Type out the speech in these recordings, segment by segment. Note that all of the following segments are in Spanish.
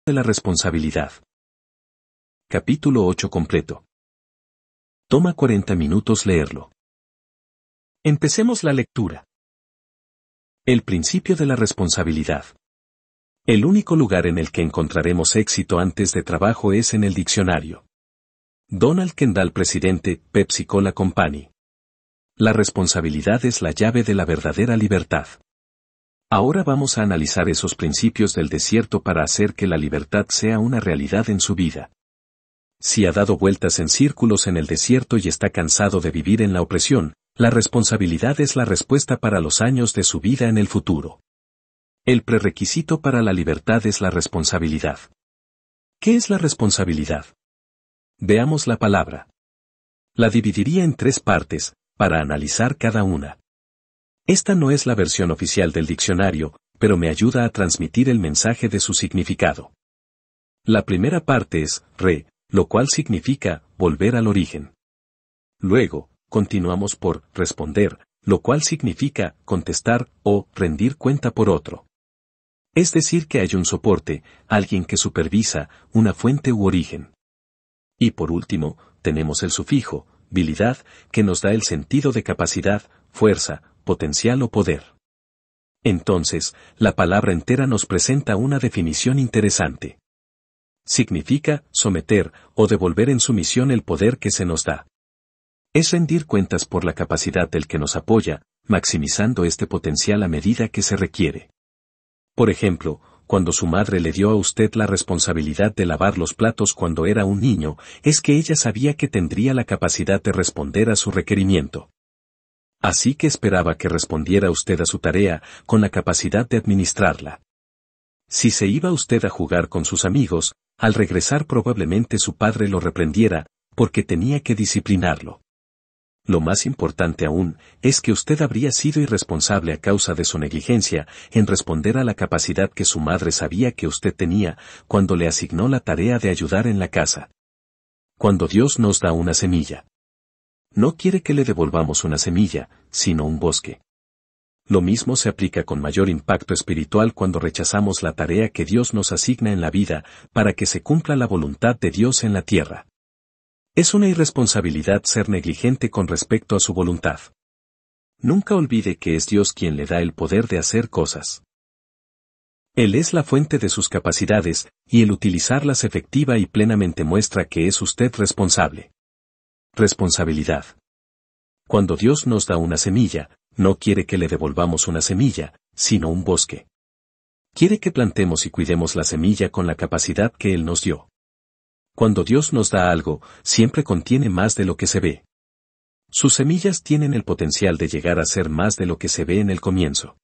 de la responsabilidad. Capítulo 8 completo. Toma 40 minutos leerlo. Empecemos la lectura. El principio de la responsabilidad. El único lugar en el que encontraremos éxito antes de trabajo es en el diccionario. Donald Kendall, presidente, Pepsi Cola Company. La responsabilidad es la llave de la verdadera libertad. Ahora vamos a analizar esos principios del desierto para hacer que la libertad sea una realidad en su vida. Si ha dado vueltas en círculos en el desierto y está cansado de vivir en la opresión, la responsabilidad es la respuesta para los años de su vida en el futuro. El prerequisito para la libertad es la responsabilidad. ¿Qué es la responsabilidad? Veamos la palabra. La dividiría en 3 partes, para analizar cada una. Esta no es la versión oficial del diccionario, pero me ayuda a transmitir el mensaje de su significado. La primera parte es lo cual significa volver al origen. Luego, continuamos por responder, lo cual significa contestar o rendir cuenta por otro. Es decir que hay un soporte, alguien que supervisa, una fuente u origen. Y por último, tenemos el sufijo, habilidad, que nos da el sentido de capacidad, fuerza, potencial o poder. Entonces, la palabra entera nos presenta una definición interesante. Significa someter o devolver en sumisión el poder que se nos da. Es rendir cuentas por la capacidad del que nos apoya, maximizando este potencial a medida que se requiere. Por ejemplo, cuando su madre le dio a usted la responsabilidad de lavar los platos cuando era un niño, es que ella sabía que tendría la capacidad de responder a su requerimiento. Así que esperaba que respondiera usted a su tarea, con la capacidad de administrarla. Si se iba usted a jugar con sus amigos, al regresar probablemente su padre lo reprendiera, porque tenía que disciplinarlo. Lo más importante aún, es que usted habría sido irresponsable a causa de su negligencia, en responder a la capacidad que su madre sabía que usted tenía, cuando le asignó la tarea de ayudar en la casa. Cuando Dios nos da una semilla, no quiere que le devolvamos una semilla, sino un bosque. Lo mismo se aplica con mayor impacto espiritual cuando rechazamos la tarea que Dios nos asigna en la vida, para que se cumpla la voluntad de Dios en la tierra. Es una irresponsabilidad ser negligente con respecto a su voluntad. Nunca olvide que es Dios quien le da el poder de hacer cosas. Él es la fuente de sus capacidades, y el utilizarlas efectiva y plenamente muestra que es usted responsable. Responsabilidad. Cuando Dios nos da una semilla, no quiere que le devolvamos una semilla, sino un bosque. Quiere que plantemos y cuidemos la semilla con la capacidad que Él nos dio. Cuando Dios nos da algo, siempre contiene más de lo que se ve. Sus semillas tienen el potencial de llegar a ser más de lo que se ve en el comienzo.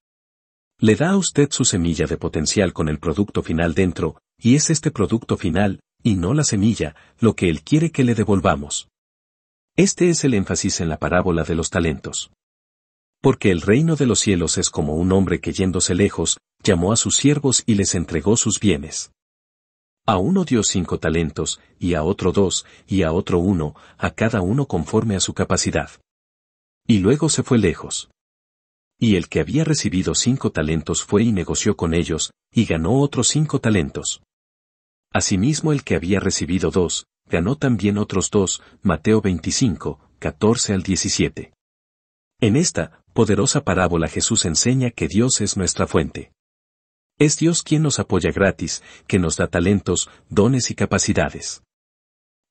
Le da a usted su semilla de potencial con el producto final dentro, y es este producto final, y no la semilla, lo que Él quiere que le devolvamos. Este es el énfasis en la parábola de los talentos. Porque el reino de los cielos es como un hombre que yéndose lejos, llamó a sus siervos y les entregó sus bienes. A uno dio 5 talentos, y a otro 2, y a otro 1, a cada uno conforme a su capacidad. Y luego se fue lejos. Y el que había recibido 5 talentos fue y negoció con ellos, y ganó otros 5 talentos. Asimismo el que había recibido 2, ganó también otros 2, Mateo 25, 14 al 17. En esta poderosa parábola Jesús enseña que Dios es nuestra fuente. Es Dios quien nos apoya gratis, que nos da talentos, dones y capacidades.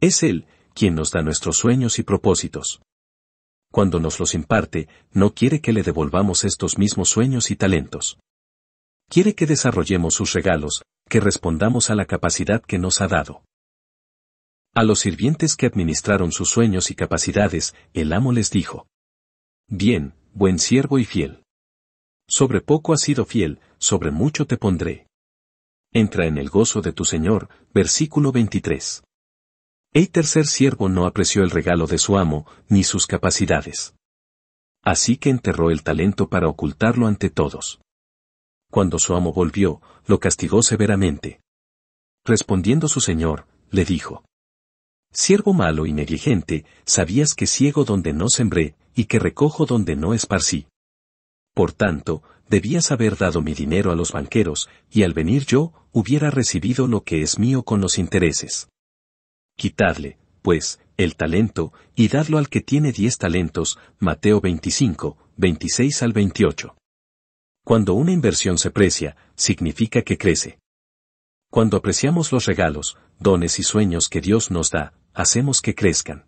Es Él quien nos da nuestros sueños y propósitos. Cuando nos los imparte, no quiere que le devolvamos estos mismos sueños y talentos. Quiere que desarrollemos sus regalos, que respondamos a la capacidad que nos ha dado. A los sirvientes que administraron sus sueños y capacidades, el amo les dijo: Bien, buen siervo y fiel. Sobre poco has sido fiel, sobre mucho te pondré. Entra en el gozo de tu Señor, versículo 23. El tercer siervo no apreció el regalo de su amo, ni sus capacidades. Así que enterró el talento para ocultarlo ante todos. Cuando su amo volvió, lo castigó severamente. Respondiendo su señor, le dijo: Siervo malo y negligente, sabías que ciego donde no sembré, y que recojo donde no esparcí. Por tanto, debías haber dado mi dinero a los banqueros, y al venir yo, hubiera recibido lo que es mío con los intereses. Quitadle, pues, el talento, y dadlo al que tiene 10 talentos, Mateo 25, 26 al 28. Cuando una inversión se precia, significa que crece. Cuando apreciamos los regalos, dones y sueños que Dios nos da, hacemos que crezcan.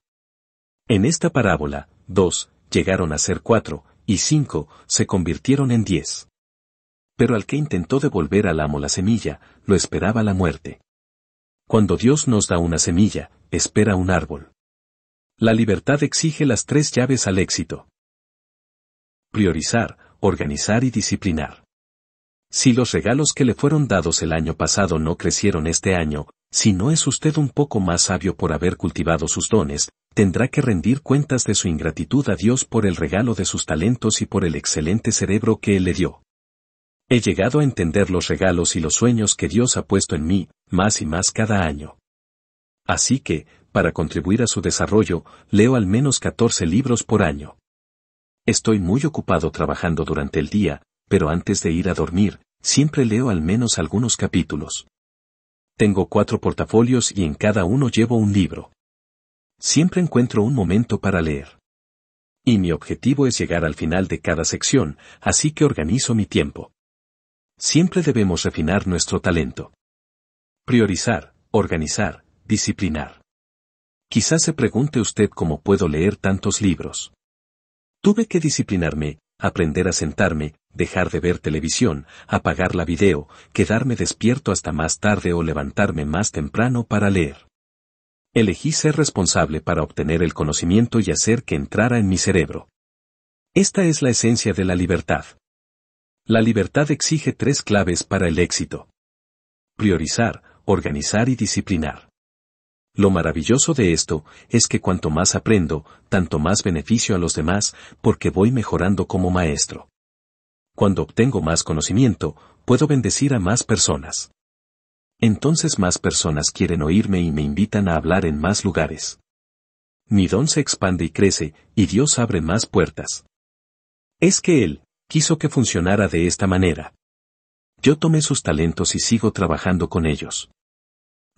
En esta parábola, 2, llegaron a ser 4, y 5, se convirtieron en 10. Pero al que intentó devolver al amo la semilla, lo esperaba la muerte. Cuando Dios nos da una semilla, espera un árbol. La libertad exige las 3 llaves al éxito. Priorizar, organizar y disciplinar. Si los regalos que le fueron dados el año pasado no crecieron este año, si no es usted un poco más sabio por haber cultivado sus dones, tendrá que rendir cuentas de su ingratitud a Dios por el regalo de sus talentos y por el excelente cerebro que Él le dio. He llegado a entender los regalos y los sueños que Dios ha puesto en mí, más y más cada año. Así que, para contribuir a su desarrollo, leo al menos 14 libros por año. Estoy muy ocupado trabajando durante el día, pero antes de ir a dormir, siempre leo al menos algunos capítulos. Tengo 4 portafolios y en cada uno llevo un libro. Siempre encuentro un momento para leer. Y mi objetivo es llegar al final de cada sección, así que organizo mi tiempo. Siempre debemos refinar nuestro talento. Priorizar, organizar, disciplinar. Quizás se pregunte usted cómo puedo leer tantos libros. Tuve que disciplinarme, aprender a sentarme, dejar de ver televisión, apagar la video, quedarme despierto hasta más tarde o levantarme más temprano para leer. Elegí ser responsable para obtener el conocimiento y hacer que entrara en mi cerebro. Esta es la esencia de la libertad. La libertad exige 3 claves para el éxito. Priorizar, organizar y disciplinar. Lo maravilloso de esto es que cuanto más aprendo, tanto más beneficio a los demás, porque voy mejorando como maestro. Cuando obtengo más conocimiento, puedo bendecir a más personas. Entonces más personas quieren oírme y me invitan a hablar en más lugares. Mi don se expande y crece, y Dios abre más puertas. Es que Él quiso que funcionara de esta manera. Yo tomé sus talentos y sigo trabajando con ellos.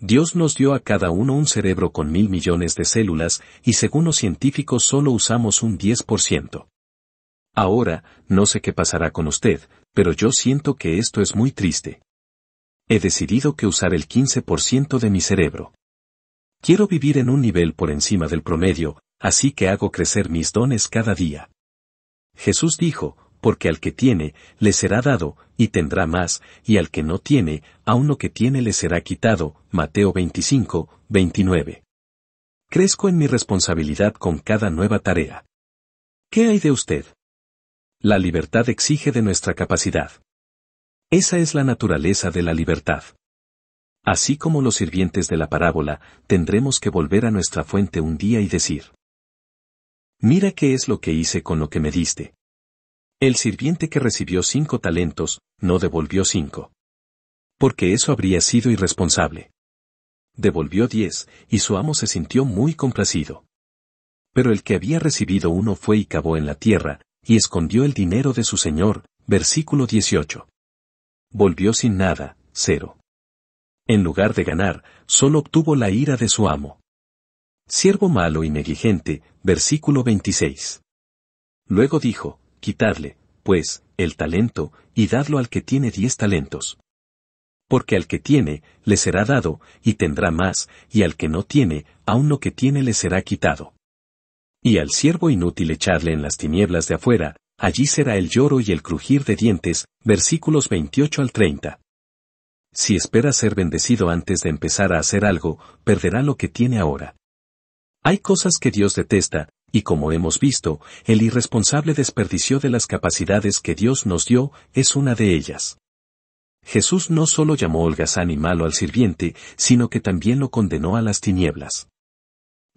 Dios nos dio a cada uno un cerebro con 1.000 millones de células, y según los científicos solo usamos un 10%. Ahora, no sé qué pasará con usted, pero yo siento que esto es muy triste. He decidido que usar el 15% de mi cerebro. Quiero vivir en un nivel por encima del promedio, así que hago crecer mis dones cada día. Jesús dijo, porque al que tiene, le será dado, y tendrá más, y al que no tiene, aun lo que tiene le será quitado, Mateo 25, 29. Crezco en mi responsabilidad con cada nueva tarea. ¿Qué hay de usted? La libertad exige de nuestra capacidad. Esa es la naturaleza de la libertad. Así como los sirvientes de la parábola, tendremos que volver a nuestra fuente un día y decir: mira qué es lo que hice con lo que me diste. El sirviente que recibió 5 talentos, no devolvió 5. Porque eso habría sido irresponsable. Devolvió 10, y su amo se sintió muy complacido. Pero el que había recibido 1 fue y cavó en la tierra, y escondió el dinero de su señor, versículo 18. Volvió sin nada, 0. En lugar de ganar, solo obtuvo la ira de su amo. Siervo malo y negligente, versículo 26. Luego dijo: quitadle, pues, el talento, y dadlo al que tiene 10 talentos. Porque al que tiene, le será dado, y tendrá más, y al que no tiene, aun lo que tiene le será quitado. Y al siervo inútil echarle en las tinieblas de afuera, allí será el lloro y el crujir de dientes, versículos 28 al 30. Si espera ser bendecido antes de empezar a hacer algo, perderá lo que tiene ahora. Hay cosas que Dios detesta, y como hemos visto, el irresponsable desperdicio de las capacidades que Dios nos dio es una de ellas. Jesús no solo llamó holgazán y malo al sirviente, sino que también lo condenó a las tinieblas.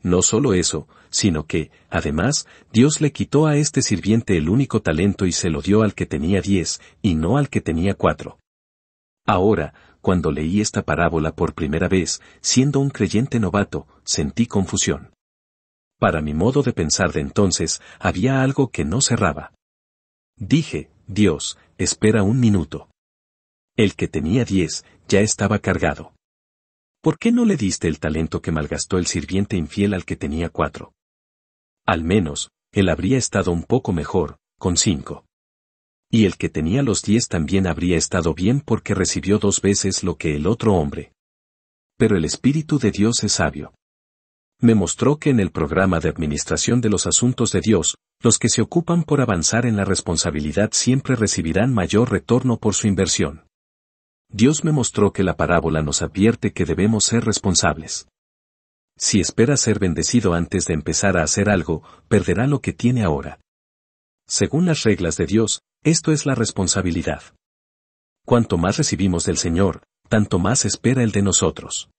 No solo eso, sino que, además, Dios le quitó a este sirviente el único talento y se lo dio al que tenía 10, y no al que tenía 4. Ahora, cuando leí esta parábola por primera vez, siendo un creyente novato, sentí confusión. Para mi modo de pensar de entonces, había algo que no cerraba. Dije: Dios, espera un minuto. El que tenía 10, ya estaba cargado. ¿Por qué no le diste el talento que malgastó el sirviente infiel al que tenía 4? Al menos, él habría estado un poco mejor, con 5. Y el que tenía los 10 también habría estado bien porque recibió 2 veces lo que el otro hombre. Pero el Espíritu de Dios es sabio. Me mostró que en el programa de administración de los asuntos de Dios, los que se ocupan por avanzar en la responsabilidad siempre recibirán mayor retorno por su inversión. Dios me mostró que la parábola nos advierte que debemos ser responsables. Si espera ser bendecido antes de empezar a hacer algo, perderá lo que tiene ahora. Según las reglas de Dios, esto es la responsabilidad. Cuanto más recibimos del Señor, tanto más espera Él de nosotros.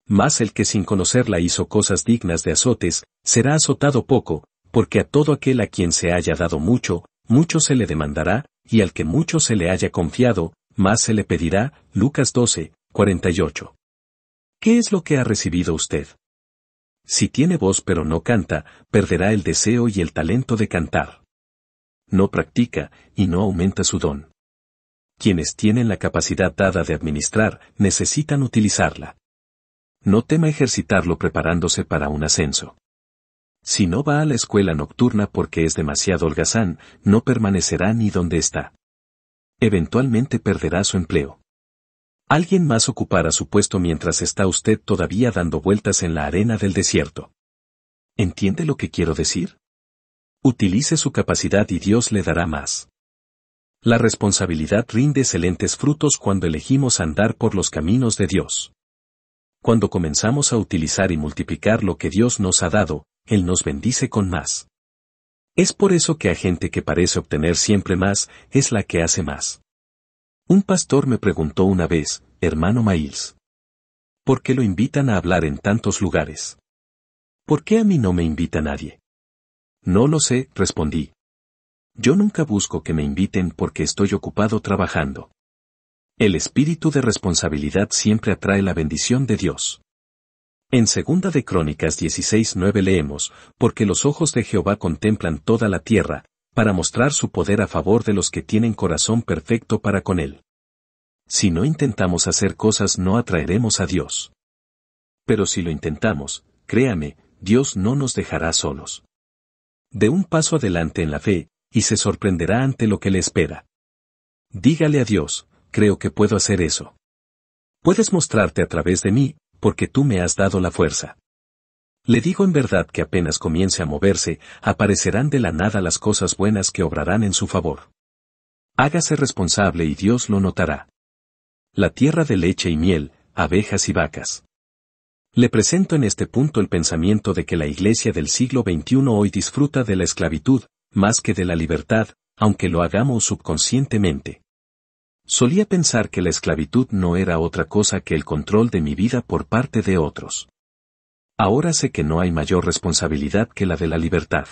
Mas el que sin conocerla hizo cosas dignas de azotes, será azotado poco, porque a todo aquel a quien se haya dado mucho, mucho se le demandará, y al que mucho se le haya confiado, más se le pedirá. Lucas 12, 48. ¿Qué es lo que ha recibido usted? Si tiene voz pero no canta, perderá el deseo y el talento de cantar. No practica, y no aumenta su don. Quienes tienen la capacidad dada de administrar, necesitan utilizarla. No tema ejercitarlo preparándose para un ascenso. Si no va a la escuela nocturna porque es demasiado holgazán, no permanecerá ni donde está. Eventualmente perderá su empleo. Alguien más ocupará su puesto mientras está usted todavía dando vueltas en la arena del desierto. ¿Entiende lo que quiero decir? Utilice su capacidad y Dios le dará más. La responsabilidad rinde excelentes frutos cuando elegimos andar por los caminos de Dios. Cuando comenzamos a utilizar y multiplicar lo que Dios nos ha dado, Él nos bendice con más. Es por eso que a gente que parece obtener siempre más, es la que hace más. Un pastor me preguntó una vez, hermano Miles, ¿por qué lo invitan a hablar en tantos lugares? ¿Por qué a mí no me invita nadie? No lo sé, respondí. Yo nunca busco que me inviten porque estoy ocupado trabajando. El espíritu de responsabilidad siempre atrae la bendición de Dios. En 2 de Crónicas 16:9 leemos, porque los ojos de Jehová contemplan toda la tierra, para mostrar su poder a favor de los que tienen corazón perfecto para con él. Si no intentamos hacer cosas no atraeremos a Dios. Pero si lo intentamos, créame, Dios no nos dejará solos. Dé un paso adelante en la fe, y se sorprenderá ante lo que le espera. Dígale a Dios, creo que puedo hacer eso. Puedes mostrarte a través de mí, porque tú me has dado la fuerza. Le digo en verdad que apenas comience a moverse, aparecerán de la nada las cosas buenas que obrarán en su favor. Hágase responsable y Dios lo notará. La tierra de leche y miel, abejas y vacas. Le presento en este punto el pensamiento de que la iglesia del siglo XXI hoy disfruta de la esclavitud, más que de la libertad, aunque lo hagamos subconscientemente. Solía pensar que la esclavitud no era otra cosa que el control de mi vida por parte de otros. Ahora sé que no hay mayor responsabilidad que la de la libertad.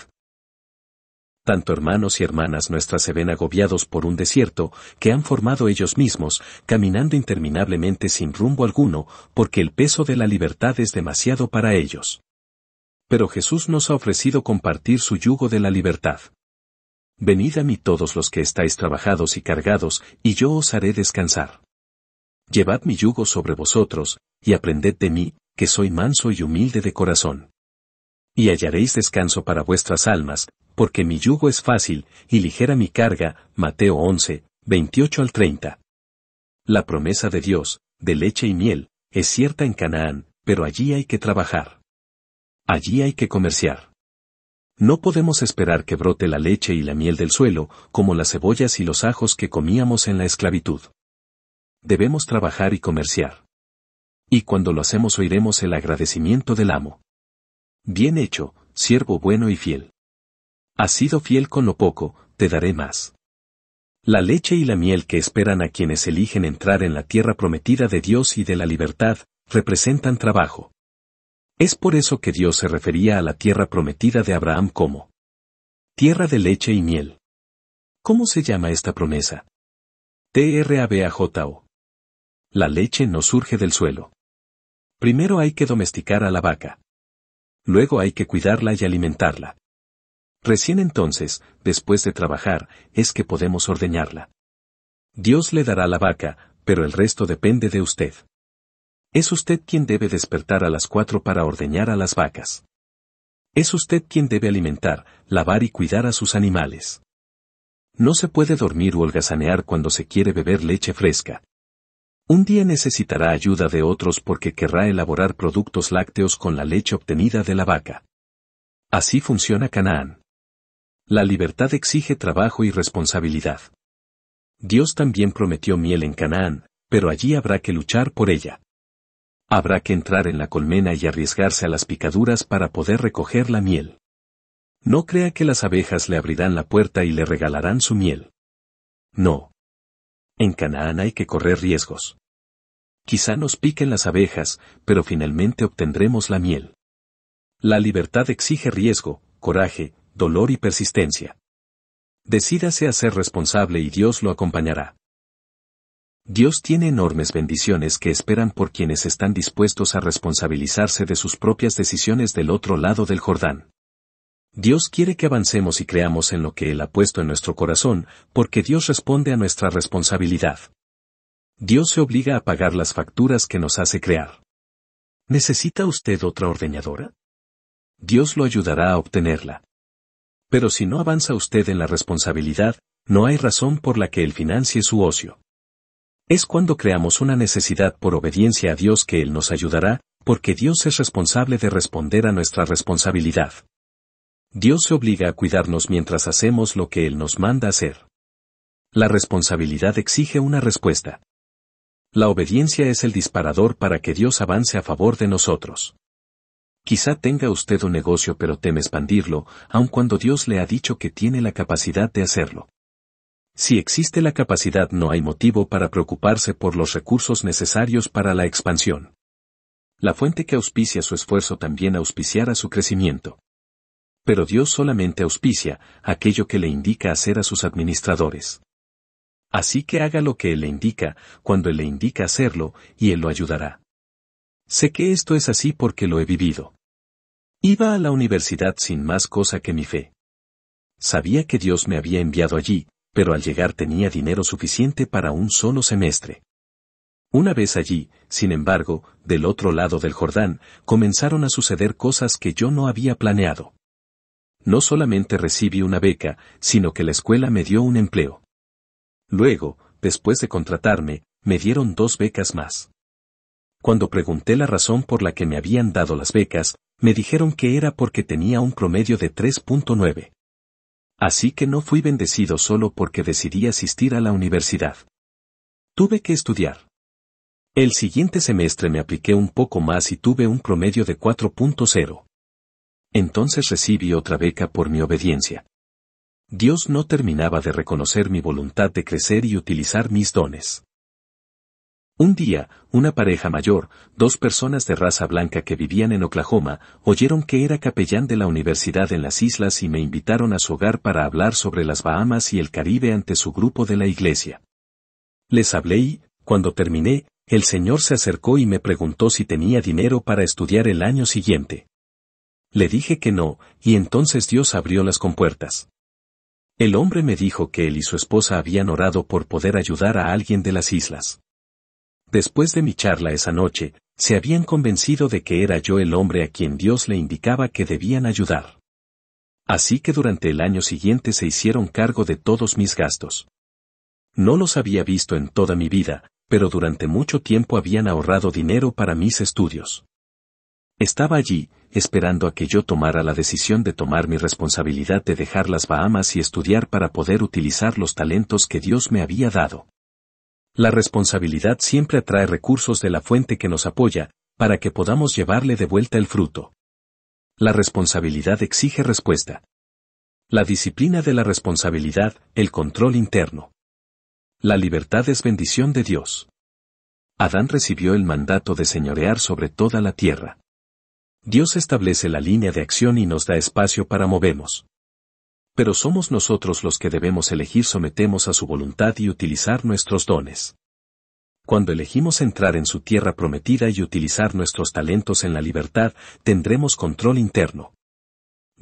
Tanto hermanos y hermanas nuestras se ven agobiados por un desierto que han formado ellos mismos, caminando interminablemente sin rumbo alguno, porque el peso de la libertad es demasiado para ellos. Pero Jesús nos ha ofrecido compartir su yugo de la libertad. Venid a mí todos los que estáis trabajados y cargados, y yo os haré descansar. Llevad mi yugo sobre vosotros, y aprended de mí, que soy manso y humilde de corazón. Y hallaréis descanso para vuestras almas, porque mi yugo es fácil, y ligera mi carga. Mateo 11, 28 al 30. La promesa de Dios, de leche y miel, es cierta en Canaán, pero allí hay que trabajar. Allí hay que comerciar. No podemos esperar que brote la leche y la miel del suelo, como las cebollas y los ajos que comíamos en la esclavitud. Debemos trabajar y comerciar. Y cuando lo hacemos oiremos el agradecimiento del amo. Bien hecho, siervo bueno y fiel. Has sido fiel con lo poco, te daré más. La leche y la miel que esperan a quienes eligen entrar en la tierra prometida de Dios y de la libertad, representan trabajo. Es por eso que Dios se refería a la tierra prometida de Abraham como tierra de leche y miel. ¿Cómo se llama esta promesa? Trabajo. La leche no surge del suelo. Primero hay que domesticar a la vaca. Luego hay que cuidarla y alimentarla. Recién entonces, después de trabajar, es que podemos ordeñarla. Dios le dará la vaca, pero el resto depende de usted. Es usted quien debe despertar a las 4 para ordeñar a las vacas. Es usted quien debe alimentar, lavar y cuidar a sus animales. No se puede dormir o holgazanear cuando se quiere beber leche fresca. Un día necesitará ayuda de otros porque querrá elaborar productos lácteos con la leche obtenida de la vaca. Así funciona Canaán. La libertad exige trabajo y responsabilidad. Dios también prometió miel en Canaán, pero allí habrá que luchar por ella. Habrá que entrar en la colmena y arriesgarse a las picaduras para poder recoger la miel. No crea que las abejas le abrirán la puerta y le regalarán su miel. No. En Canaán hay que correr riesgos. Quizá nos piquen las abejas, pero finalmente obtendremos la miel. La libertad exige riesgo, coraje, dolor y persistencia. Decídase a ser responsable y Dios lo acompañará. Dios tiene enormes bendiciones que esperan por quienes están dispuestos a responsabilizarse de sus propias decisiones del otro lado del Jordán. Dios quiere que avancemos y creamos en lo que Él ha puesto en nuestro corazón, porque Dios responde a nuestra responsabilidad. Dios se obliga a pagar las facturas que nos hace crear. ¿Necesita usted otra ordeñadora? Dios lo ayudará a obtenerla. Pero si no avanza usted en la responsabilidad, no hay razón por la que Él financie su ocio. Es cuando creamos una necesidad por obediencia a Dios que Él nos ayudará, porque Dios es responsable de responder a nuestra responsabilidad. Dios se obliga a cuidarnos mientras hacemos lo que Él nos manda hacer. La responsabilidad exige una respuesta. La obediencia es el disparador para que Dios avance a favor de nosotros. Quizá tenga usted un negocio pero teme expandirlo, aun cuando Dios le ha dicho que tiene la capacidad de hacerlo. Si existe la capacidad no hay motivo para preocuparse por los recursos necesarios para la expansión. La fuente que auspicia su esfuerzo también auspiciará su crecimiento. Pero Dios solamente auspicia aquello que le indica hacer a sus administradores. Así que haga lo que Él le indica, cuando Él le indica hacerlo, y Él lo ayudará. Sé que esto es así porque lo he vivido. Iba a la universidad sin más cosa que mi fe. Sabía que Dios me había enviado allí, pero al llegar tenía dinero suficiente para un solo semestre. Una vez allí, sin embargo, del otro lado del Jordán, comenzaron a suceder cosas que yo no había planeado. No solamente recibí una beca, sino que la escuela me dio un empleo. Luego, después de contratarme, me dieron 2 becas más. Cuando pregunté la razón por la que me habían dado las becas, me dijeron que era porque tenía un promedio de 3.9. Así que no fui bendecido solo porque decidí asistir a la universidad. Tuve que estudiar. El siguiente semestre me apliqué un poco más y tuve un promedio de 4.0. Entonces recibí otra beca por mi obediencia. Dios no terminaba de reconocer mi voluntad de crecer y utilizar mis dones. Un día, una pareja mayor, 2 personas de raza blanca que vivían en Oklahoma, oyeron que era capellán de la universidad en las islas y me invitaron a su hogar para hablar sobre las Bahamas y el Caribe ante su grupo de la iglesia. Les hablé y, cuando terminé, el Señor se acercó y me preguntó si tenía dinero para estudiar el año siguiente. Le dije que no, y entonces Dios abrió las compuertas. El hombre me dijo que él y su esposa habían orado por poder ayudar a alguien de las islas. Después de mi charla esa noche, se habían convencido de que era yo el hombre a quien Dios le indicaba que debían ayudar. Así que durante el año siguiente se hicieron cargo de todos mis gastos. No los había visto en toda mi vida, pero durante mucho tiempo habían ahorrado dinero para mis estudios. Estaba allí, esperando a que yo tomara la decisión de tomar mi responsabilidad de dejar las Bahamas y estudiar para poder utilizar los talentos que Dios me había dado. La responsabilidad siempre atrae recursos de la fuente que nos apoya, para que podamos llevarle de vuelta el fruto. La responsabilidad exige respuesta. La disciplina de la responsabilidad, el control interno. La libertad es bendición de Dios. Adán recibió el mandato de señorear sobre toda la tierra. Dios establece la línea de acción y nos da espacio para movernos. Pero somos nosotros los que debemos elegir sometemos a su voluntad y utilizar nuestros dones. Cuando elegimos entrar en su tierra prometida y utilizar nuestros talentos en la libertad, tendremos control interno.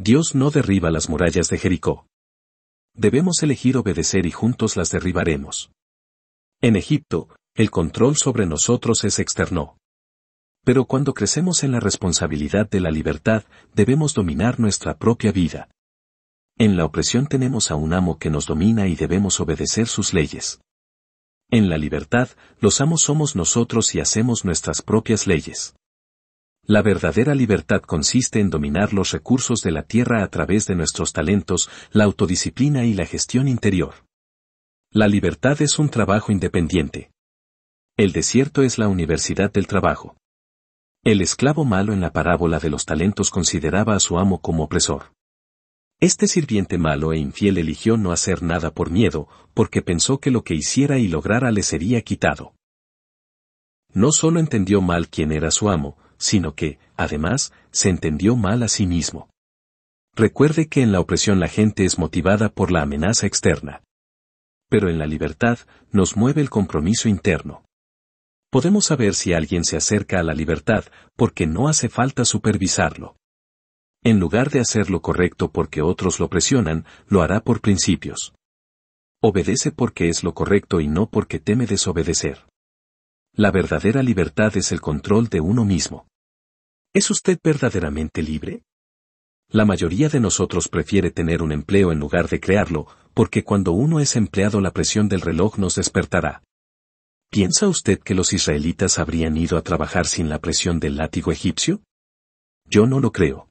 Dios no derriba las murallas de Jericó. Debemos elegir obedecer y juntos las derribaremos. En Egipto, el control sobre nosotros es externo. Pero cuando crecemos en la responsabilidad de la libertad, debemos dominar nuestra propia vida. En la opresión tenemos a un amo que nos domina y debemos obedecer sus leyes. En la libertad, los amos somos nosotros y hacemos nuestras propias leyes. La verdadera libertad consiste en dominar los recursos de la tierra a través de nuestros talentos, la autodisciplina y la gestión interior. La libertad es un trabajo independiente. El desierto es la universidad del trabajo. El esclavo malo en la parábola de los talentos consideraba a su amo como opresor. Este sirviente malo e infiel eligió no hacer nada por miedo, porque pensó que lo que hiciera y lograra le sería quitado. No solo entendió mal quién era su amo, sino que, además, se entendió mal a sí mismo. Recuerde que en la opresión la gente es motivada por la amenaza externa. Pero en la libertad, nos mueve el compromiso interno. Podemos saber si alguien se acerca a la libertad, porque no hace falta supervisarlo. En lugar de hacer lo correcto porque otros lo presionan, lo hará por principios. Obedece porque es lo correcto y no porque teme desobedecer. La verdadera libertad es el control de uno mismo. ¿Es usted verdaderamente libre? La mayoría de nosotros prefiere tener un empleo en lugar de crearlo, porque cuando uno es empleado la presión del reloj nos despertará. ¿Piensa usted que los israelitas habrían ido a trabajar sin la presión del látigo egipcio? Yo no lo creo.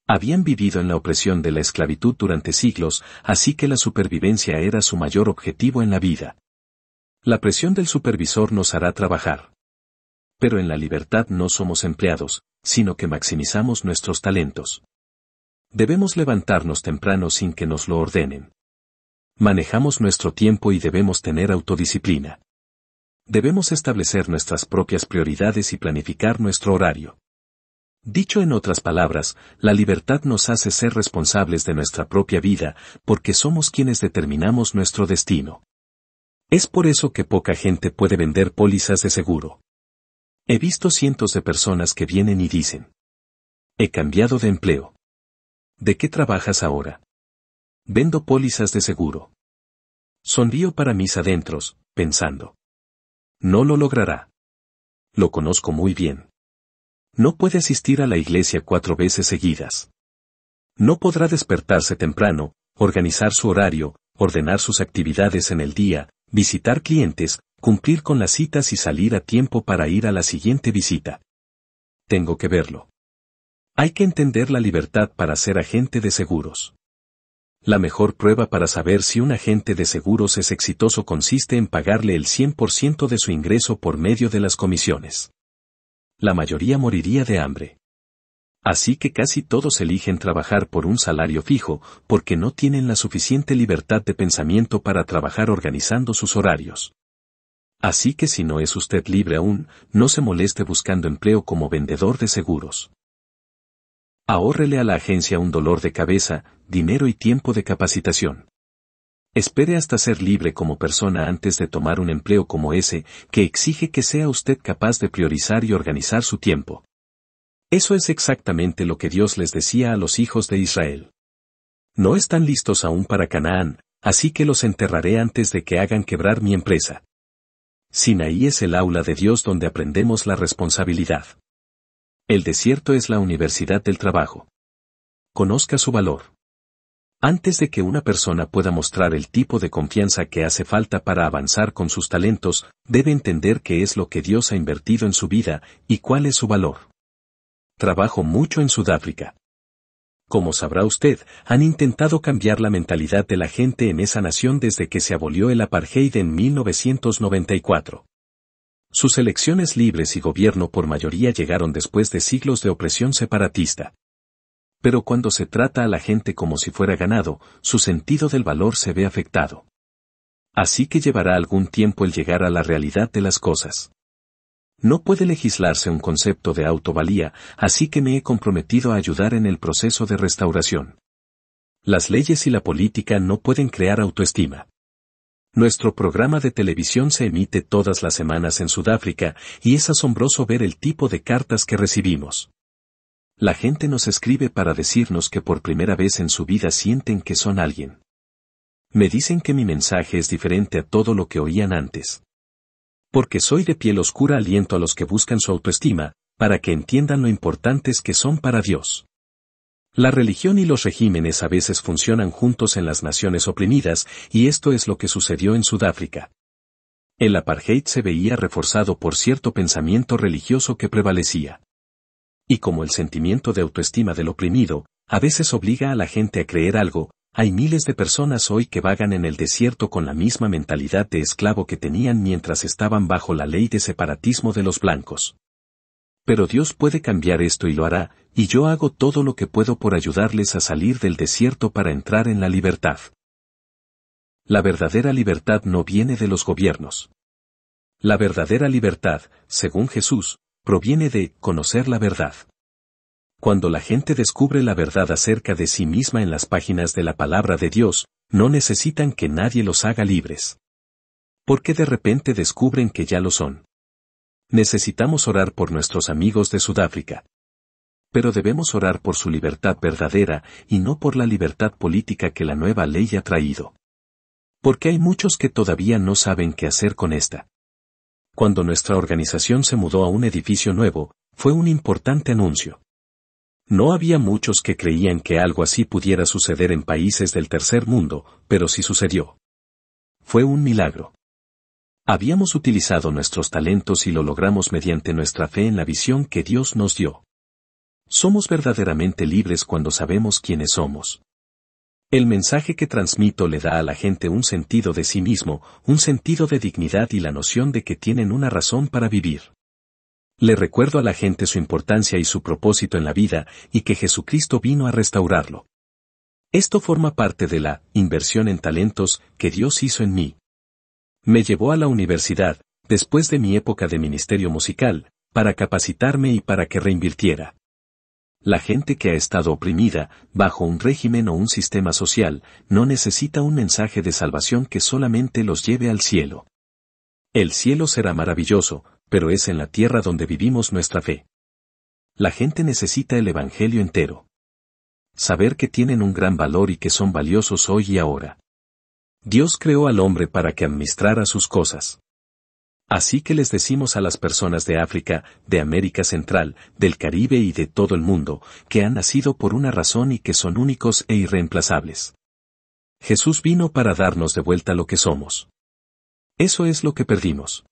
Habían vivido en la opresión de la esclavitud durante siglos, así que la supervivencia era su mayor objetivo en la vida. La presión del supervisor nos hará trabajar. Pero en la libertad no somos empleados, sino que maximizamos nuestros talentos. Debemos levantarnos temprano sin que nos lo ordenen. Manejamos nuestro tiempo y debemos tener autodisciplina. Debemos establecer nuestras propias prioridades y planificar nuestro horario. Dicho en otras palabras, la libertad nos hace ser responsables de nuestra propia vida, porque somos quienes determinamos nuestro destino. Es por eso que poca gente puede vender pólizas de seguro. He visto cientos de personas que vienen y dicen: he cambiado de empleo. ¿De qué trabajas ahora? Vendo pólizas de seguro. Sonrío para mis adentros, pensando: no lo logrará. Lo conozco muy bien. No puede asistir a la iglesia 4 veces seguidas. No podrá despertarse temprano, organizar su horario, ordenar sus actividades en el día, visitar clientes, cumplir con las citas y salir a tiempo para ir a la siguiente visita. Tengo que verlo. Hay que entender la libertad para ser agente de seguros. La mejor prueba para saber si un agente de seguros es exitoso consiste en pagarle el 100% de su ingreso por medio de las comisiones. La mayoría moriría de hambre. Así que casi todos eligen trabajar por un salario fijo, porque no tienen la suficiente libertad de pensamiento para trabajar organizando sus horarios. Así que si no es usted libre aún, no se moleste buscando empleo como vendedor de seguros. Ahórrele a la agencia un dolor de cabeza, dinero y tiempo de capacitación. Espere hasta ser libre como persona antes de tomar un empleo como ese, que exige que sea usted capaz de priorizar y organizar su tiempo. Eso es exactamente lo que Dios les decía a los hijos de Israel. No están listos aún para Canaán, así que los enterraré antes de que hagan quebrar mi empresa. Sinaí es el aula de Dios donde aprendemos la responsabilidad. El desierto es la universidad del trabajo. Conozca su valor. Antes de que una persona pueda mostrar el tipo de confianza que hace falta para avanzar con sus talentos, debe entender qué es lo que Dios ha invertido en su vida y cuál es su valor. Trabajo mucho en Sudáfrica. Como sabrá usted, han intentado cambiar la mentalidad de la gente en esa nación desde que se abolió el apartheid en 1994. Sus elecciones libres y gobierno por mayoría llegaron después de siglos de opresión separatista. Pero cuando se trata a la gente como si fuera ganado, su sentido del valor se ve afectado. Así que llevará algún tiempo el llegar a la realidad de las cosas. No puede legislarse un concepto de autovalía, así que me he comprometido a ayudar en el proceso de restauración. Las leyes y la política no pueden crear autoestima. Nuestro programa de televisión se emite todas las semanas en Sudáfrica, y es asombroso ver el tipo de cartas que recibimos. La gente nos escribe para decirnos que por primera vez en su vida sienten que son alguien. Me dicen que mi mensaje es diferente a todo lo que oían antes. Porque soy de piel oscura, aliento a los que buscan su autoestima, para que entiendan lo importantes que son para Dios. La religión y los regímenes a veces funcionan juntos en las naciones oprimidas, y esto es lo que sucedió en Sudáfrica. El apartheid se veía reforzado por cierto pensamiento religioso que prevalecía. Y como el sentimiento de autoestima del oprimido, a veces obliga a la gente a creer algo, hay miles de personas hoy que vagan en el desierto con la misma mentalidad de esclavo que tenían mientras estaban bajo la ley de separatismo de los blancos. Pero Dios puede cambiar esto y lo hará, y yo hago todo lo que puedo por ayudarles a salir del desierto para entrar en la libertad. La verdadera libertad no viene de los gobiernos. La verdadera libertad, según Jesús, proviene de conocer la verdad. Cuando la gente descubre la verdad acerca de sí misma en las páginas de la palabra de Dios, no necesitan que nadie los haga libres. Porque de repente descubren que ya lo son. Necesitamos orar por nuestros amigos de Sudáfrica. Pero debemos orar por su libertad verdadera y no por la libertad política que la nueva ley ha traído. Porque hay muchos que todavía no saben qué hacer con esta. Cuando nuestra organización se mudó a un edificio nuevo, fue un importante anuncio. No había muchos que creían que algo así pudiera suceder en países del tercer mundo, pero sí sucedió. Fue un milagro. Habíamos utilizado nuestros talentos y lo logramos mediante nuestra fe en la visión que Dios nos dio. Somos verdaderamente libres cuando sabemos quiénes somos. El mensaje que transmito le da a la gente un sentido de sí mismo, un sentido de dignidad y la noción de que tienen una razón para vivir. Le recuerdo a la gente su importancia y su propósito en la vida, y que Jesucristo vino a restaurarlo. Esto forma parte de la inversión en talentos que Dios hizo en mí. Me llevó a la universidad, después de mi época de ministerio musical, para capacitarme y para que reinvirtiera. La gente que ha estado oprimida, bajo un régimen o un sistema social, no necesita un mensaje de salvación que solamente los lleve al cielo. El cielo será maravilloso, pero es en la tierra donde vivimos nuestra fe. La gente necesita el Evangelio entero. Saber que tienen un gran valor y que son valiosos hoy y ahora. Dios creó al hombre para que administrara sus cosas. Así que les decimos a las personas de África, de América Central, del Caribe y de todo el mundo, que han nacido por una razón y que son únicos e irreemplazables. Jesús vino para darnos de vuelta lo que somos. Eso es lo que perdimos.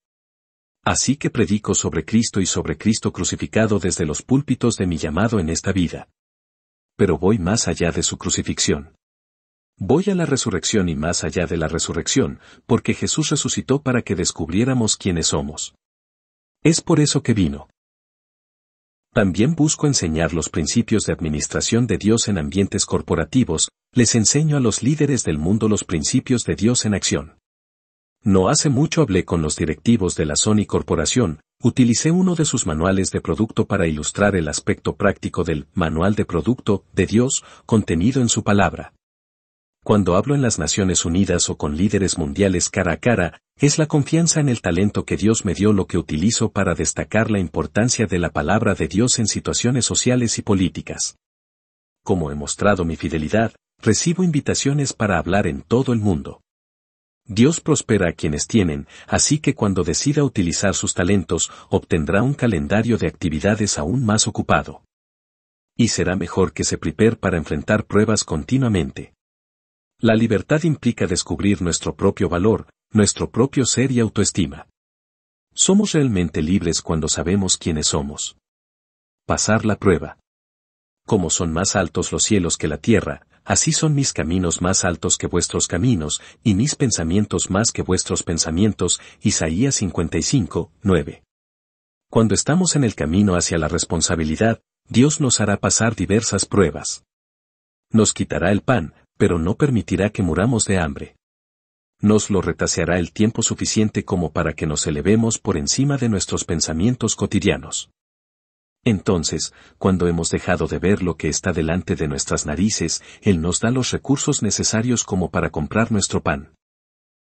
Así que predico sobre Cristo y sobre Cristo crucificado desde los púlpitos de mi llamado en esta vida. Pero voy más allá de su crucifixión. Voy a la resurrección y más allá de la resurrección, porque Jesús resucitó para que descubriéramos quiénes somos. Es por eso que vino. También busco enseñar los principios de administración de Dios en ambientes corporativos, les enseño a los líderes del mundo los principios de Dios en acción. No hace mucho hablé con los directivos de la Sony Corporación, utilicé uno de sus manuales de producto para ilustrar el aspecto práctico del manual de producto de Dios contenido en su palabra. Cuando hablo en las Naciones Unidas o con líderes mundiales cara a cara, es la confianza en el talento que Dios me dio lo que utilizo para destacar la importancia de la palabra de Dios en situaciones sociales y políticas. Como he mostrado mi fidelidad, recibo invitaciones para hablar en todo el mundo. Dios prospera a quienes tienen, así que cuando decida utilizar sus talentos, obtendrá un calendario de actividades aún más ocupado. Y será mejor que se prepare para enfrentar pruebas continuamente. La libertad implica descubrir nuestro propio valor, nuestro propio ser y autoestima. Somos realmente libres cuando sabemos quiénes somos. Pasar la prueba. Como son más altos los cielos que la tierra, así son mis caminos más altos que vuestros caminos, y mis pensamientos más que vuestros pensamientos. Isaías 55, 9. Cuando estamos en el camino hacia la responsabilidad, Dios nos hará pasar diversas pruebas. Nos quitará el pan, pero no permitirá que muramos de hambre. Nos lo retaseará el tiempo suficiente como para que nos elevemos por encima de nuestros pensamientos cotidianos. Entonces, cuando hemos dejado de ver lo que está delante de nuestras narices, Él nos da los recursos necesarios como para comprar nuestro pan.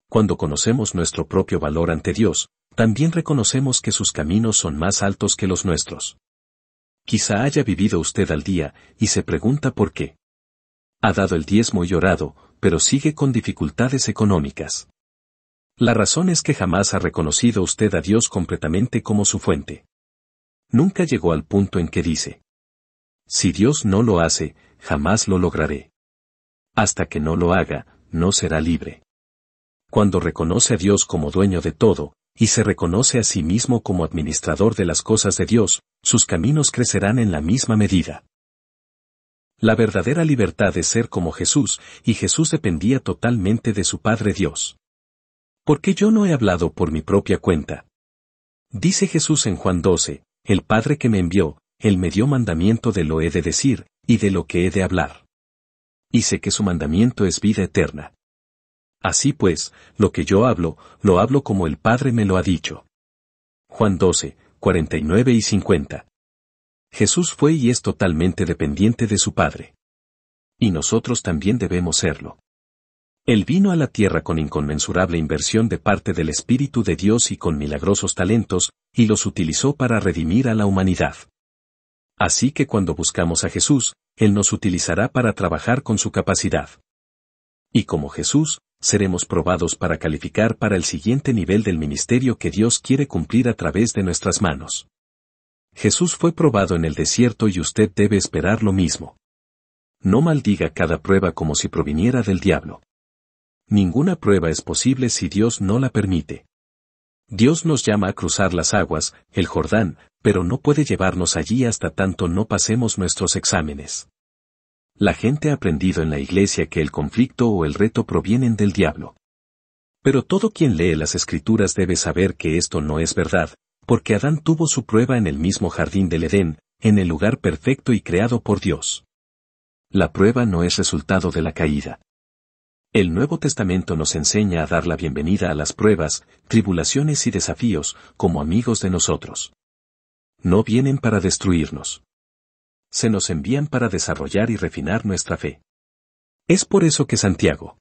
Cuando conocemos nuestro propio valor ante Dios, también reconocemos que sus caminos son más altos que los nuestros. Quizá haya vivido usted al día, y se pregunta por qué. Ha dado el diezmo y orado, pero sigue con dificultades económicas. La razón es que jamás ha reconocido usted a Dios completamente como su fuente. Nunca llegó al punto en que dice: si Dios no lo hace, jamás lo lograré. Hasta que no lo haga, no será libre. Cuando reconoce a Dios como dueño de todo, y se reconoce a sí mismo como administrador de las cosas de Dios, sus caminos crecerán en la misma medida. La verdadera libertad es ser como Jesús, y Jesús dependía totalmente de su Padre Dios. ¿Por qué yo no he hablado por mi propia cuenta? Dice Jesús en Juan 12, el Padre que me envió, Él me dio mandamiento de lo he de decir, y de lo que he de hablar. Y sé que su mandamiento es vida eterna. Así pues, lo que yo hablo, lo hablo como el Padre me lo ha dicho. Juan 12, 49 y 50. Jesús fue y es totalmente dependiente de su Padre. Y nosotros también debemos serlo. Él vino a la tierra con inconmensurable inversión de parte del Espíritu de Dios y con milagrosos talentos, y los utilizó para redimir a la humanidad. Así que cuando buscamos a Jesús, Él nos utilizará para trabajar con su capacidad. Y como Jesús, seremos probados para calificar para el siguiente nivel del ministerio que Dios quiere cumplir a través de nuestras manos. Jesús fue probado en el desierto y usted debe esperar lo mismo. No maldiga cada prueba como si proviniera del diablo. Ninguna prueba es posible si Dios no la permite. Dios nos llama a cruzar las aguas, el Jordán, pero no puede llevarnos allí hasta tanto no pasemos nuestros exámenes. La gente ha aprendido en la iglesia que el conflicto o el reto provienen del diablo. Pero todo quien lee las Escrituras debe saber que esto no es verdad, porque Adán tuvo su prueba en el mismo jardín del Edén, en el lugar perfecto y creado por Dios. La prueba no es resultado de la caída. El Nuevo Testamento nos enseña a dar la bienvenida a las pruebas, tribulaciones y desafíos, como amigos de nosotros. No vienen para destruirnos. Se nos envían para desarrollar y refinar nuestra fe. Es por eso que Santiago,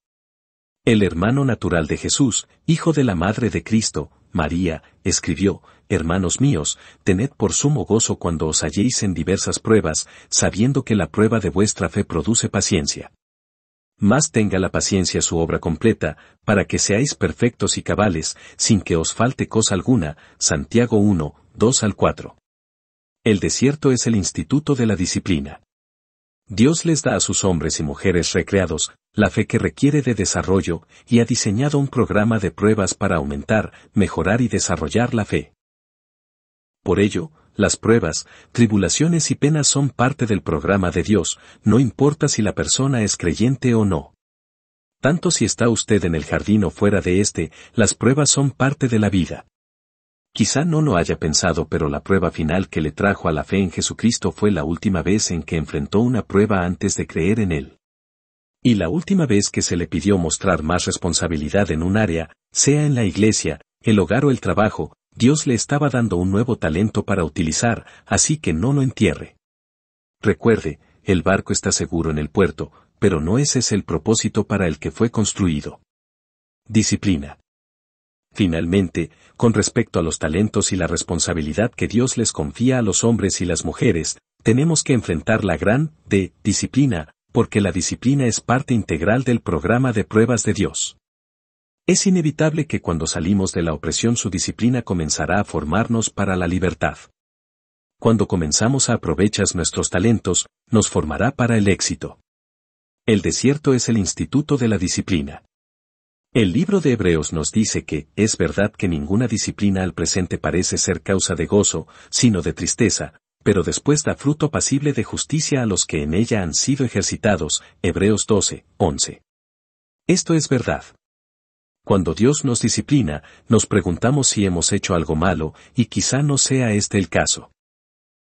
el hermano natural de Jesús, hijo de la Madre de Cristo, María, escribió: hermanos míos, tened por sumo gozo cuando os halléis en diversas pruebas, sabiendo que la prueba de vuestra fe produce paciencia. Mas tenga la paciencia su obra completa, para que seáis perfectos y cabales, sin que os falte cosa alguna. Santiago 1, 2 al 4. El desierto es el instituto de la disciplina. Dios les da a sus hombres y mujeres recreados la fe que requiere de desarrollo, y ha diseñado un programa de pruebas para aumentar, mejorar y desarrollar la fe. Por ello, las pruebas, tribulaciones y penas son parte del programa de Dios, no importa si la persona es creyente o no. Tanto si está usted en el jardín o fuera de este, las pruebas son parte de la vida. Quizá no lo haya pensado, pero la prueba final que le trajo a la fe en Jesucristo fue la última vez en que enfrentó una prueba antes de creer en Él. Y la última vez que se le pidió mostrar más responsabilidad en un área, sea en la iglesia, el hogar o el trabajo, Dios le estaba dando un nuevo talento para utilizar, así que no lo entierre. Recuerde, el barco está seguro en el puerto, pero no ese es el propósito para el que fue construido. Disciplina. Finalmente, con respecto a los talentos y la responsabilidad que Dios les confía a los hombres y las mujeres, tenemos que enfrentar la gran disciplina, porque la disciplina es parte integral del programa de pruebas de Dios. Es inevitable que cuando salimos de la opresión su disciplina comenzará a formarnos para la libertad. Cuando comenzamos a aprovechar nuestros talentos, nos formará para el éxito. El desierto es el instituto de la disciplina. El libro de Hebreos nos dice que, es verdad que ninguna disciplina al presente parece ser causa de gozo, sino de tristeza, pero después da fruto apacible de justicia a los que en ella han sido ejercitados. Hebreos 12, 11. Esto es verdad. Cuando Dios nos disciplina, nos preguntamos si hemos hecho algo malo, y quizá no sea este el caso.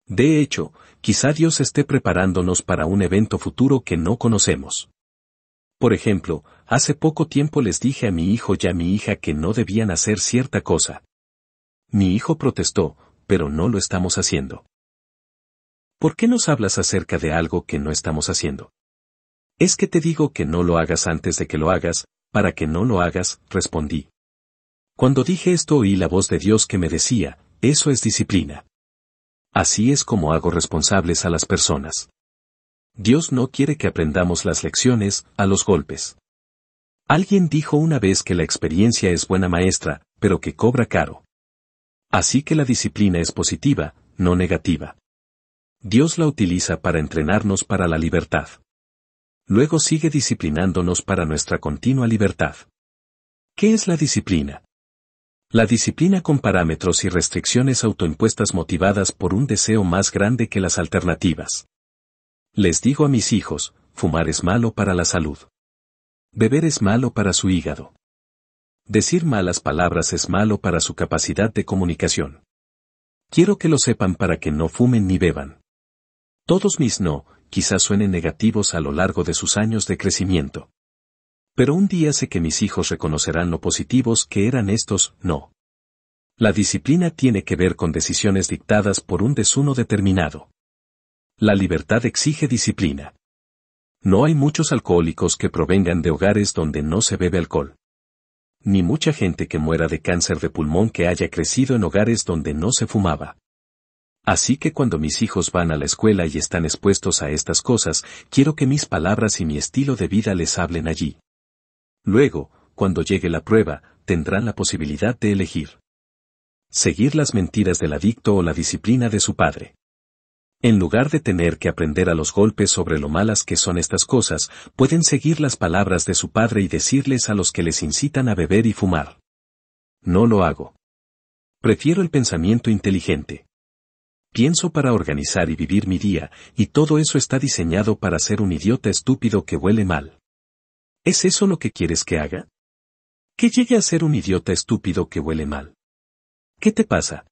De hecho, quizá Dios esté preparándonos para un evento futuro que no conocemos. Por ejemplo, hace poco tiempo les dije a mi hijo y a mi hija que no debían hacer cierta cosa. Mi hijo protestó, pero no lo estamos haciendo. ¿Por qué nos hablas acerca de algo que no estamos haciendo? Es que te digo que no lo hagas antes de que lo hagas, para que no lo hagas, respondí. Cuando dije esto oí la voz de Dios que me decía, eso es disciplina. Así es como hago responsables a las personas. Dios no quiere que aprendamos las lecciones a los golpes. Alguien dijo una vez que la experiencia es buena maestra, pero que cobra caro. Así que la disciplina es positiva, no negativa. Dios la utiliza para entrenarnos para la libertad. Luego sigue disciplinándonos para nuestra continua libertad. ¿Qué es la disciplina? La disciplina con parámetros y restricciones autoimpuestas motivadas por un deseo más grande que las alternativas. Les digo a mis hijos, fumar es malo para la salud. Beber es malo para su hígado. Decir malas palabras es malo para su capacidad de comunicación. Quiero que lo sepan para que no fumen ni beban. Todos mis no, quizás suenen negativos a lo largo de sus años de crecimiento. Pero un día sé que mis hijos reconocerán lo positivos que eran estos no. La disciplina tiene que ver con decisiones dictadas por un desuno determinado. La libertad exige disciplina. No hay muchos alcohólicos que provengan de hogares donde no se bebe alcohol. Ni mucha gente que muera de cáncer de pulmón que haya crecido en hogares donde no se fumaba. Así que cuando mis hijos van a la escuela y están expuestos a estas cosas, quiero que mis palabras y mi estilo de vida les hablen allí. Luego, cuando llegue la prueba, tendrán la posibilidad de elegir. Seguir las mentiras del adicto o la disciplina de su padre. En lugar de tener que aprender a los golpes sobre lo malas que son estas cosas, pueden seguir las palabras de su padre y decirles a los que les incitan a beber y fumar. No lo hago. Prefiero el pensamiento inteligente. Pienso para organizar y vivir mi día, y todo eso está diseñado para ser un idiota estúpido que huele mal. ¿Es eso lo que quieres que haga? ¿Que llegue a ser un idiota estúpido que huele mal? ¿Qué te pasa?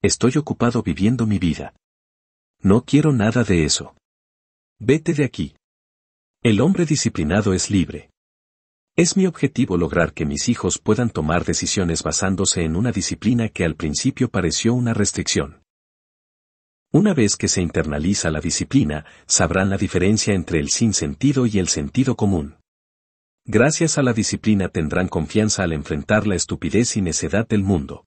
Estoy ocupado viviendo mi vida. No quiero nada de eso. Vete de aquí. El hombre disciplinado es libre. Es mi objetivo lograr que mis hijos puedan tomar decisiones basándose en una disciplina que al principio pareció una restricción. Una vez que se internaliza la disciplina, sabrán la diferencia entre el sinsentido y el sentido común. Gracias a la disciplina tendrán confianza al enfrentar la estupidez y necedad del mundo.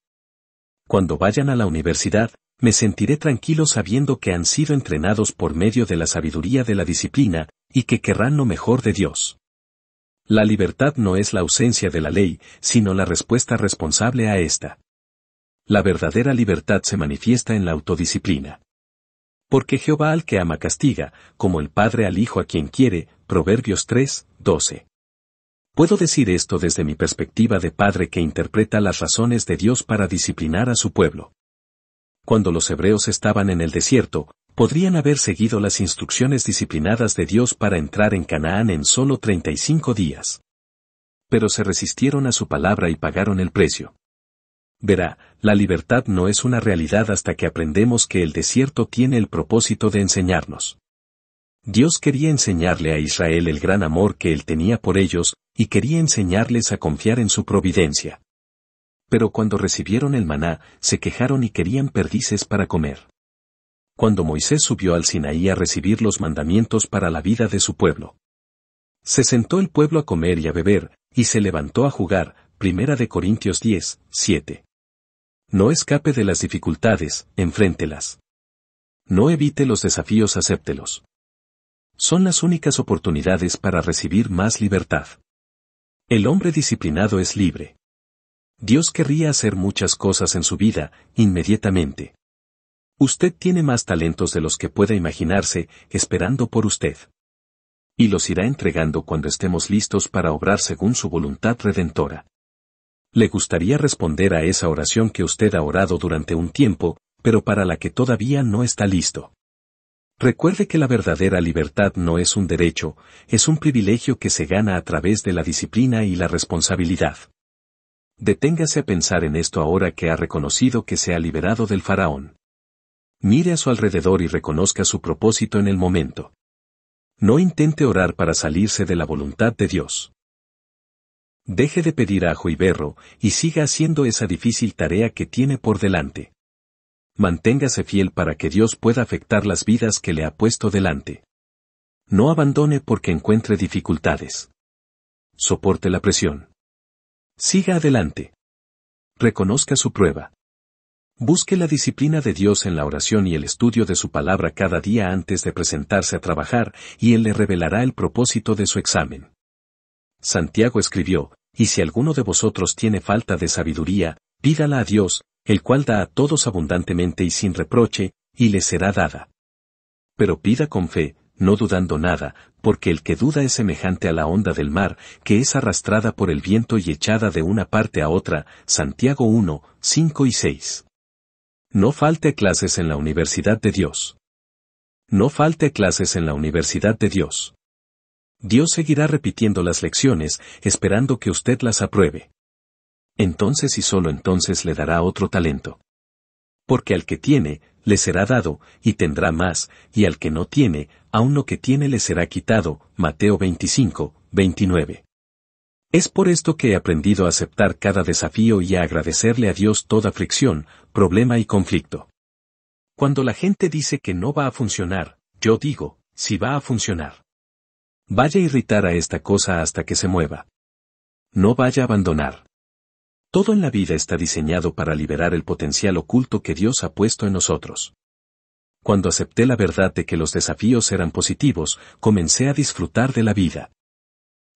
Cuando vayan a la universidad, me sentiré tranquilo sabiendo que han sido entrenados por medio de la sabiduría de la disciplina, y que querrán lo mejor de Dios. La libertad no es la ausencia de la ley, sino la respuesta responsable a esta. La verdadera libertad se manifiesta en la autodisciplina. Porque Jehová al que ama castiga, como el padre al hijo a quien quiere, Proverbios 3:12. Puedo decir esto desde mi perspectiva de padre que interpreta las razones de Dios para disciplinar a su pueblo. Cuando los hebreos estaban en el desierto, podrían haber seguido las instrucciones disciplinadas de Dios para entrar en Canaán en solo 35 días. Pero se resistieron a su palabra y pagaron el precio. Verá, la libertad no es una realidad hasta que aprendemos que el desierto tiene el propósito de enseñarnos. Dios quería enseñarle a Israel el gran amor que Él tenía por ellos, y quería enseñarles a confiar en su providencia. Pero cuando recibieron el maná, se quejaron y querían perdices para comer. Cuando Moisés subió al Sinaí a recibir los mandamientos para la vida de su pueblo. Se sentó el pueblo a comer y a beber, y se levantó a jugar, 1 Corintios 10:7. No escape de las dificultades, enfréntelas. No evite los desafíos, acéptelos. Son las únicas oportunidades para recibir más libertad. El hombre disciplinado es libre. Dios querría hacer muchas cosas en su vida, inmediatamente. Usted tiene más talentos de los que pueda imaginarse, esperando por usted. Y los irá entregando cuando estemos listos para obrar según su voluntad redentora. Le gustaría responder a esa oración que usted ha orado durante un tiempo, pero para la que todavía no está listo. Recuerde que la verdadera libertad no es un derecho, es un privilegio que se gana a través de la disciplina y la responsabilidad. Deténgase a pensar en esto ahora que ha reconocido que se ha liberado del faraón. Mire a su alrededor y reconozca su propósito en el momento. No intente orar para salirse de la voluntad de Dios. Deje de pedir ajo y berro, y siga haciendo esa difícil tarea que tiene por delante. Manténgase fiel para que Dios pueda afectar las vidas que le ha puesto delante. No abandone porque encuentre dificultades. Soporte la presión. Siga adelante. Reconozca su prueba. Busque la disciplina de Dios en la oración y el estudio de su palabra cada día antes de presentarse a trabajar, y Él le revelará el propósito de su examen. Santiago escribió, y si alguno de vosotros tiene falta de sabiduría, pídala a Dios, el cual da a todos abundantemente y sin reproche, y le será dada. Pero pida con fe, no dudando nada, porque el que duda es semejante a la onda del mar, que es arrastrada por el viento y echada de una parte a otra. Santiago 1, 5 y 6. No falte a clases en la Universidad de Dios. No falte a clases en la Universidad de Dios. Dios seguirá repitiendo las lecciones, esperando que usted las apruebe. Entonces y solo entonces le dará otro talento. Porque al que tiene, le será dado, y tendrá más, y al que no tiene, aun lo que tiene le será quitado. Mateo 25, 29. Es por esto que he aprendido a aceptar cada desafío y a agradecerle a Dios toda fricción, problema y conflicto. Cuando la gente dice que no va a funcionar, yo digo, sí va a funcionar. Vaya a irritar a esta cosa hasta que se mueva. No vaya a abandonar. Todo en la vida está diseñado para liberar el potencial oculto que Dios ha puesto en nosotros. Cuando acepté la verdad de que los desafíos eran positivos, comencé a disfrutar de la vida.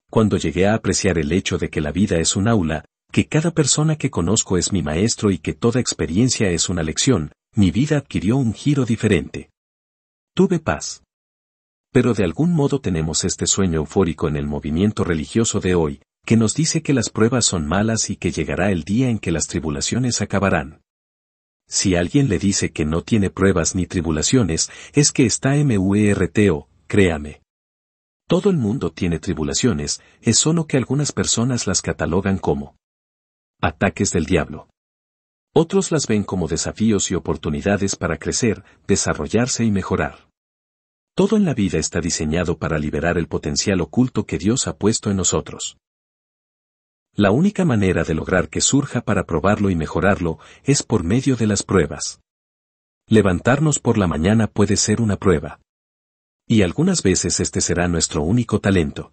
Cuando llegué a apreciar el hecho de que la vida es un aula, que cada persona que conozco es mi maestro y que toda experiencia es una lección, mi vida adquirió un giro diferente. Tuve paz. Pero de algún modo tenemos este sueño eufórico en el movimiento religioso de hoy, que nos dice que las pruebas son malas y que llegará el día en que las tribulaciones acabarán. Si alguien le dice que no tiene pruebas ni tribulaciones, es que está muerto, créame. Todo el mundo tiene tribulaciones, es solo que algunas personas las catalogan como ataques del diablo. Otros las ven como desafíos y oportunidades para crecer, desarrollarse y mejorar. Todo en la vida está diseñado para liberar el potencial oculto que Dios ha puesto en nosotros. La única manera de lograr que surja para probarlo y mejorarlo es por medio de las pruebas. Levantarnos por la mañana puede ser una prueba. Y algunas veces este será nuestro único talento.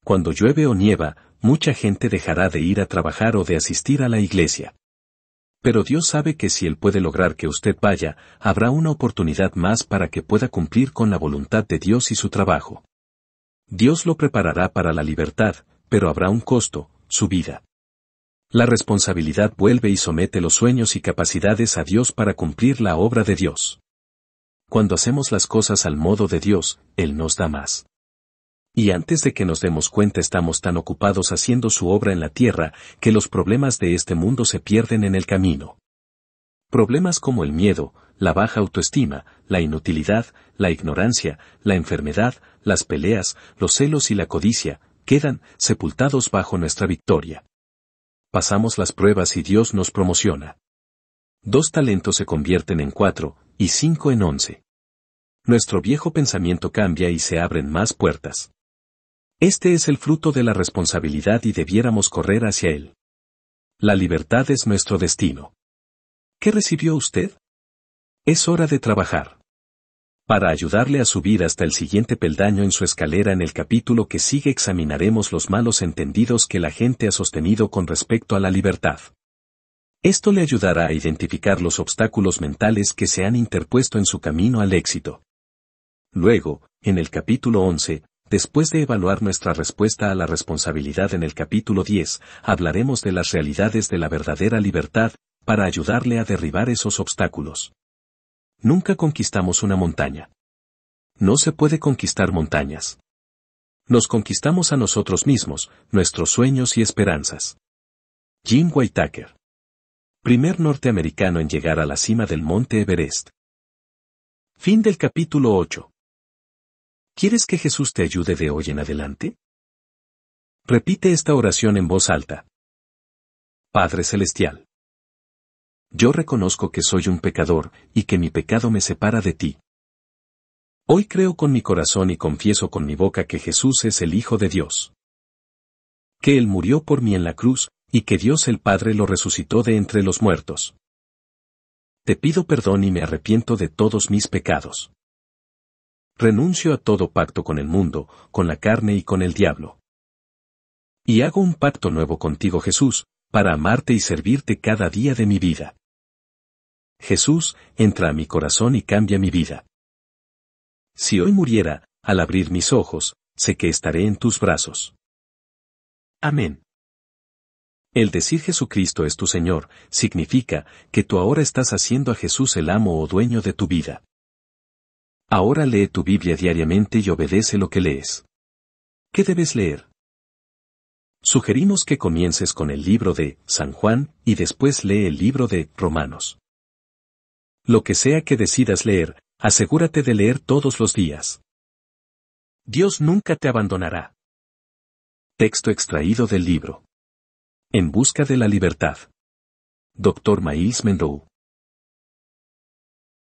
Cuando llueve o nieva, mucha gente dejará de ir a trabajar o de asistir a la iglesia. Pero Dios sabe que si Él puede lograr que usted vaya, habrá una oportunidad más para que pueda cumplir con la voluntad de Dios y su trabajo. Dios lo preparará para la libertad, pero habrá un costo, su vida. La responsabilidad vuelve y somete los sueños y capacidades a Dios para cumplir la obra de Dios. Cuando hacemos las cosas al modo de Dios, Él nos da más. Y antes de que nos demos cuenta estamos tan ocupados haciendo su obra en la tierra, que los problemas de este mundo se pierden en el camino. Problemas como el miedo, la baja autoestima, la inutilidad, la ignorancia, la enfermedad, las peleas, los celos y la codicia, quedan sepultados bajo nuestra victoria. Pasamos las pruebas y Dios nos promociona. 2 talentos se convierten en 4, y 5 en 11. Nuestro viejo pensamiento cambia y se abren más puertas. Este es el fruto de la responsabilidad y debiéramos correr hacia él. La libertad es nuestro destino. ¿Qué recibió usted? Es hora de trabajar. Para ayudarle a subir hasta el siguiente peldaño en su escalera en el capítulo que sigue examinaremos los malos entendidos que la gente ha sostenido con respecto a la libertad. Esto le ayudará a identificar los obstáculos mentales que se han interpuesto en su camino al éxito. Luego, en el capítulo 11, después de evaluar nuestra respuesta a la responsabilidad en el capítulo 10, hablaremos de las realidades de la verdadera libertad, para ayudarle a derribar esos obstáculos. Nunca conquistamos una montaña. No se puede conquistar montañas. Nos conquistamos a nosotros mismos, nuestros sueños y esperanzas. Jim Whittaker. Primer norteamericano en llegar a la cima del monte Everest. Fin del capítulo 8. ¿Quieres que Jesús te ayude de hoy en adelante? Repite esta oración en voz alta. Padre Celestial. Yo reconozco que soy un pecador, y que mi pecado me separa de ti. Hoy creo con mi corazón y confieso con mi boca que Jesús es el Hijo de Dios. Que Él murió por mí en la cruz, y que Dios el Padre lo resucitó de entre los muertos. Te pido perdón y me arrepiento de todos mis pecados. Renuncio a todo pacto con el mundo, con la carne y con el diablo. Y hago un pacto nuevo contigo, Jesús, para amarte y servirte cada día de mi vida. Jesús, entra a mi corazón y cambia mi vida. Si hoy muriera, al abrir mis ojos, sé que estaré en tus brazos. Amén. El decir Jesucristo es tu Señor, significa que tú ahora estás haciendo a Jesús el amo o dueño de tu vida. Ahora lee tu Biblia diariamente y obedece lo que lees. ¿Qué debes leer? Sugerimos que comiences con el libro de San Juan y después lee el libro de Romanos. Lo que sea que decidas leer, asegúrate de leer todos los días. Dios nunca te abandonará. Texto extraído del libro En busca de la libertad. Dr. Myles Munroe.